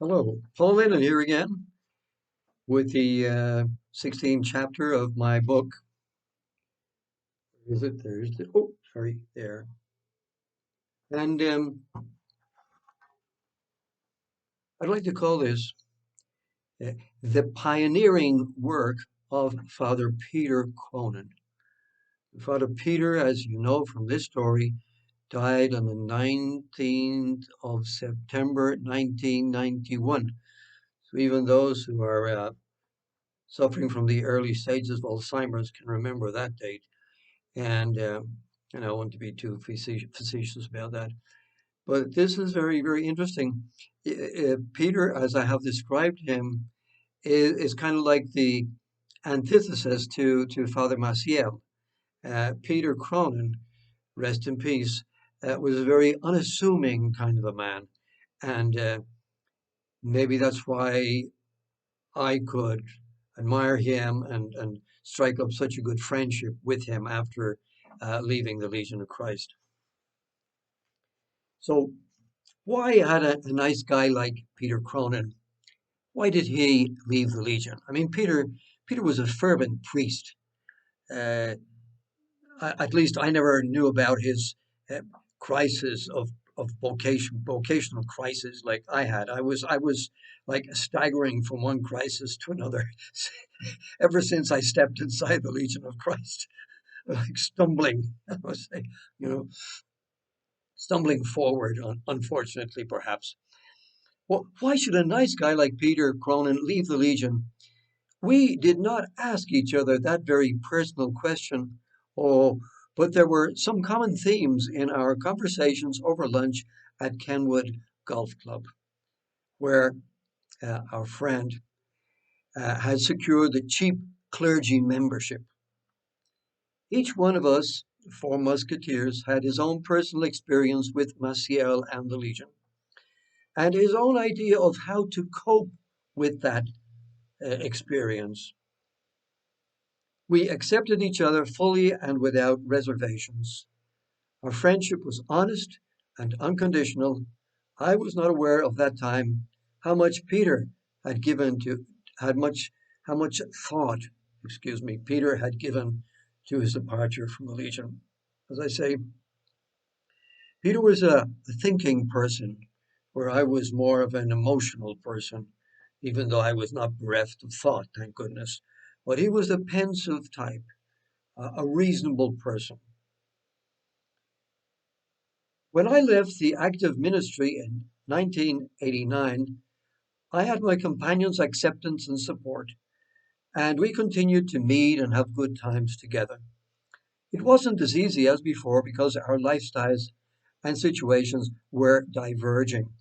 Hello, Paul Lennon here again with the 16th chapter of my book. Is it Thursday? Oh, sorry, there. And I'd like to call this uh, the pioneering work of Father Peter Cronin. Father Peter, as you know from this story, died on the 19th of September 1991. So even those who are suffering from the early stages of Alzheimer's can remember that date. And I don't want to be too facetious about that. But this is very, very interesting. Peter, as I have described him, is kind of like the antithesis to Father Maciel. Peter Cronin, rest in peace, was a very unassuming kind of a man. And maybe that's why I could admire him and strike up such a good friendship with him after leaving the Legion of Christ. So, why had a nice guy like Peter Cronin? Why did he leave the Legion? I mean, Peter was a fervent priest. Uh, at least I never knew about his uh, crisis of vocational crisis like I had. I was like staggering from one crisis to another ever since I stepped inside the Legion of Christ, like stumbling, I must say, you know, stumbling forward, unfortunately, perhaps. Well, why should a nice guy like Peter Cronin leave the Legion? We did not ask each other that very personal question, oh, but there were some common themes in our conversations over lunch at Kenwood Golf Club, where our friend had secured the cheap clergy membership. Each one of us, four musketeers, had his own personal experience with Maciel and the Legion, and his own idea of how to cope with that experience. We accepted each other fully and without reservations. Our friendship was honest and unconditional. I was not aware of that time how much Peter had given to had much how much thought, Peter had given to his departure from the Legion. As I say, Peter was a thinking person, where I was more of an emotional person, even though I was not bereft of thought, thank goodness. But he was a pensive type, a reasonable person. When I left the active ministry in 1989, I had my companion's acceptance and support, and we continued to meet and have good times together. It wasn't as easy as before because our lifestyles and situations were diverging.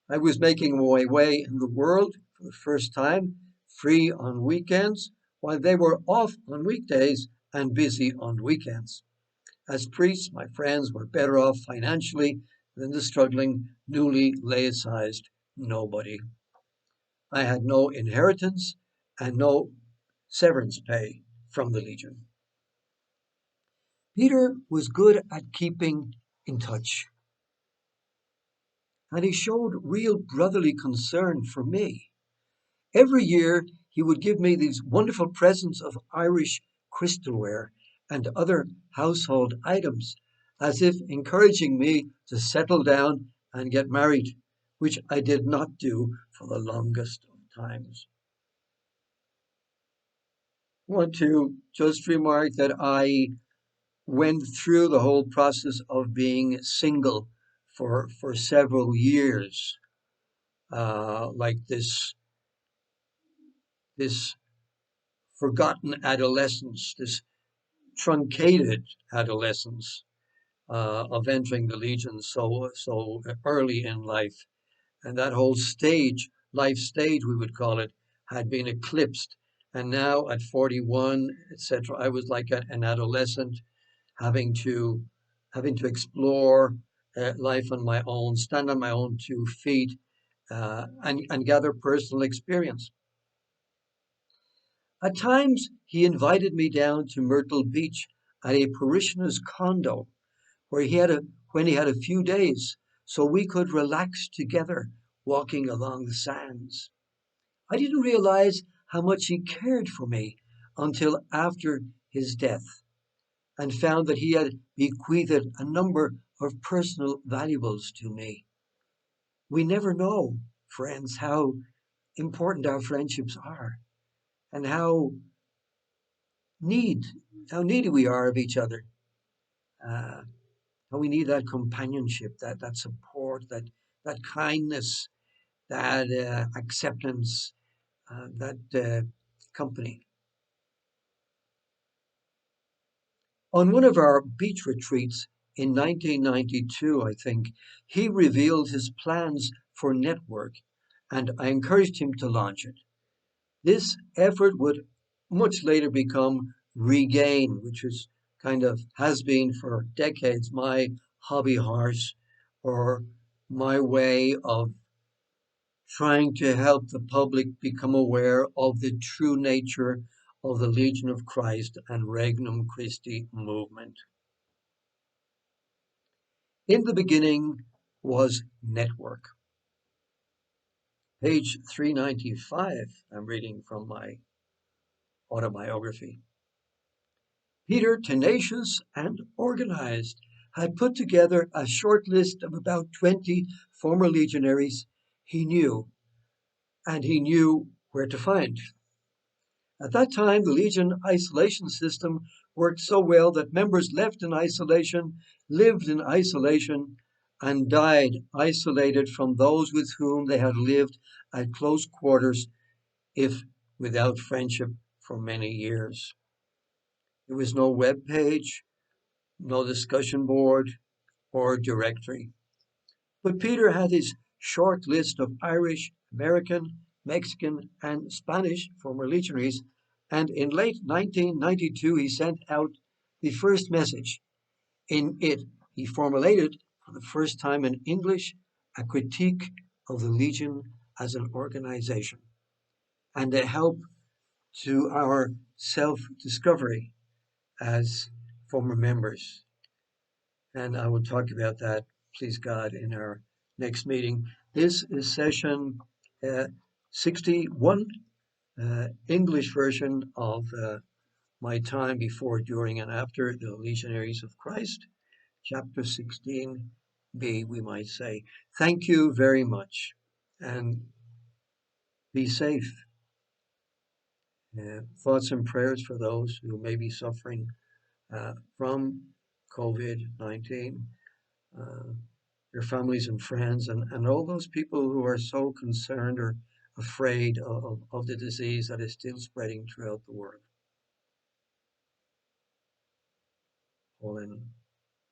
I was making my way in the world for the first time, free on weekends, while they were off on weekdays and busy on weekends. As priests, my friends were better off financially than the struggling, newly laicized nobody. I had no inheritance and no severance pay from the Legion. Peter was good at keeping in touch, and he showed real brotherly concern for me. Every year, he would give me these wonderful presents of Irish crystalware and other household items, as if encouraging me to settle down and get married, which I did not do for the longest of times. I want to just remark that I went through the whole process of being single for several years, like this forgotten adolescence, this truncated adolescence of entering the Legion so early in life, and that whole life stage we would call it, had been eclipsed. And now at 41, etc., I was like an adolescent having to explore life on my own, stand on my own 2 feet, and gather personal experience. At times, he invited me down to Myrtle Beach at a parishioner's condo where he had when he had a few days, so we could relax together walking along the sands. I didn't realize how much he cared for me until after his death and found that he had bequeathed a number of personal valuables to me. We never know, friends, how important our friendships are and need how needy we are of each other. Uh, how we need that companionship, that support, that kindness, that acceptance, that company. On one of our beach retreats in 1992, I think, he revealed his plans for Network, and I encouraged him to launch it. This effort would much later become Regain, which is kind of has been for decades my hobby horse or my way of trying to help the public become aware of the true nature of the Legion of Christ and Regnum Christi movement. In the beginning was Network. Page 395, I'm reading from my autobiography. Peter, tenacious and organized, had put together a short list of about 20 former legionaries he knew, and he knew where to find. At that time, the Legion isolation system worked so well that members left in isolation, lived in isolation, and died isolated from those with whom they had lived at close quarters, if without friendship for many years. There was no web page, no discussion board, or directory. But Peter had his short list of Irish, American, Mexican, and Spanish former legionaries, and in late 1992 he sent out the first message. In it, he formulated for the first time in English a critique of the Legion as an organization and a help to our self discovery as former members. And I will talk about that, please God, in our next meeting. This is session 61, English version of my time before, during, and after the Legionaries of Christ, chapter 16b, we might say. Thank you very much, and be safe. Thoughts and prayers for those who may be suffering from COVID-19. Your families and friends, and all those people who are so concerned or afraid of the disease that is still spreading throughout the world. All in